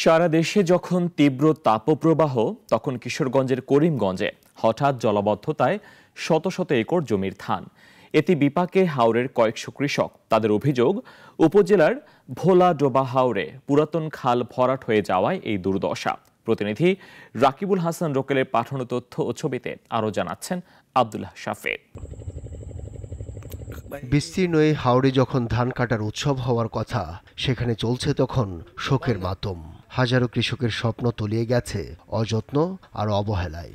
সারা দেশে যখন তীব্র তাপপ্রবাহ, তখন কিশোরগঞ্জের করিমগঞ্জে হঠাৎ জলাবদ্ধতায় শত শত একর জমির ধান। এতে বিপাকে হাওরের কয়েকশো কৃষক। তাদের অভিযোগ, উপজেলার ভোলাডোবা হাওরে পুরাতন খাল ভরাট হয়ে যাওয়ায় এই দুর্দশা। প্রতিনিধি রাকিবুল হাসান রোকেলের পাঠানো তথ্য ও ছবিতে আরও জানাচ্ছেন আব্দুল্লাহ শাফে। বিস্তীর্ণ এই হাওরে যখন ধান কাটার উৎসব হওয়ার কথা, সেখানে চলছে তখন শোকের মাতম। হাজারো কৃষকের স্বপ্ন তলিয়ে গেছে অযত্ন আর অবহেলায়।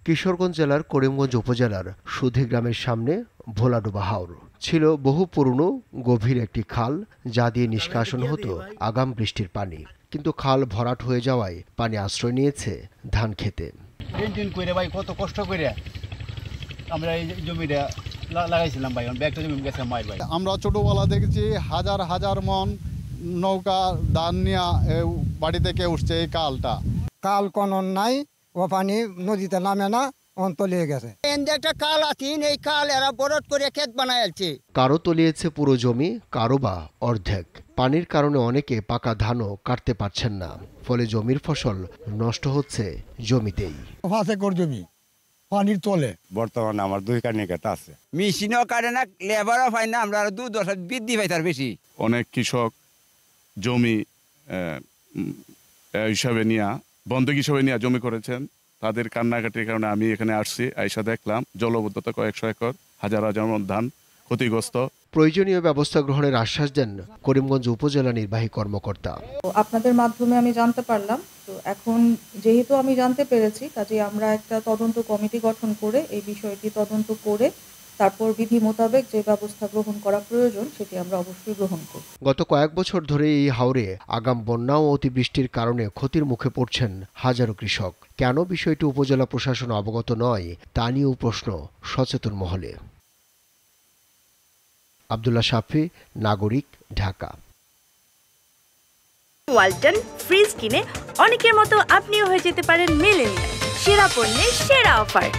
কিশোরগঞ্জ জেলার করিমগঞ্জ উপজেলার সুধী গ্রামের সামনে ভোলাডোবা হাওর ছিল বহু পুরনো গভীর একটি খাল, যা দিয়ে নিষ্কাশন হতো আগাম বৃষ্টির পানি। কিন্তু খাল ভরাট হয়ে যাওয়ায় পানি আশ্রয় নিয়েছে ধান খেতে। ভাই কত কষ্ট করে আমরা এই জমিটা লাগাইছিলাম ভাই, একটা জমি গেছে মায়ের ভাই। আমরা ছোটবেলা দেখেছি হাজার হাজার মন নৌকা ধান নিয়ে বাড়ি থেকে উঠছে এই কালটা। কাল কনন নাই, ও পানি নদীতে নামে না, তলিয়ে গেছে। একটা কাল আছে, এই কাল এরা বরট করে ক্ষেত বানাইছে। কারো তলিয়েছে পুরো জমি, কারো বা অর্ধেক। পানির কারণে অনেকে পাকা ধানও কাটতে পারছেন না, ফলে জমির ফসল নষ্ট হচ্ছে জমিতেই। 5 একর জমি পানির তলে। বর্তমানে আমার 2 কানি ক্ষেত আছে। মেশিনও কাটে না, লেবারও পাই না, আমরা আরো 2-10 বৃদ্ধি পাই তার বেশি। অনেক কৃষক জমি হিসাবে নিয়ে, বন্ধক হিসাবে নিয়ে জমি করেছেন। তাদের কান্নাকাটির কারণে আমি এখানে আসছি, আইসা দেখলাম জলবদ্ধতা কয়েকশো একর, হাজার হাজার মন ধান ক্ষতিগ্রস্ত। প্রয়োজনীয় ব্যবস্থা গ্রহণের আশ্বাস দেন করিমগঞ্জ উপজেলা নির্বাহী কর্মকর্তা। আপনাদের মাধ্যমে আমি জানতে পারলাম, তো এখন যেহেতু আমি জানতে পেরেছি, কাজে আমরা একটা তদন্ত কমিটি গঠন করে এই বিষয়টি তদন্ত করে তারপর বিধি মোতাবেক যে ব্যবস্থা গ্রহণ করা প্রয়োজন সেটি আমরা অবশ্যই গ্রহণ করব। গত কয়েক বছর ধরে এই হাওরে আগাম বন্যা ও অতিবৃষ্টির কারণে ক্ষতির মুখে পড়ছেন হাজারো কৃষক। কেন বিষয়টি উপজেলা প্রশাসন অবগত নয়, তা নিয়েও প্রশ্ন সচেতন মহলে। আব্দুল্লাহ শাফি, নাগরিক, ঢাকা। ওয়ালটন ফ্রিজ কিনে অনেকের মতো আপনিও হয়ে যেতে পারেন মিলেনিয়াল। সেরা পণ্যের সেরা অফার।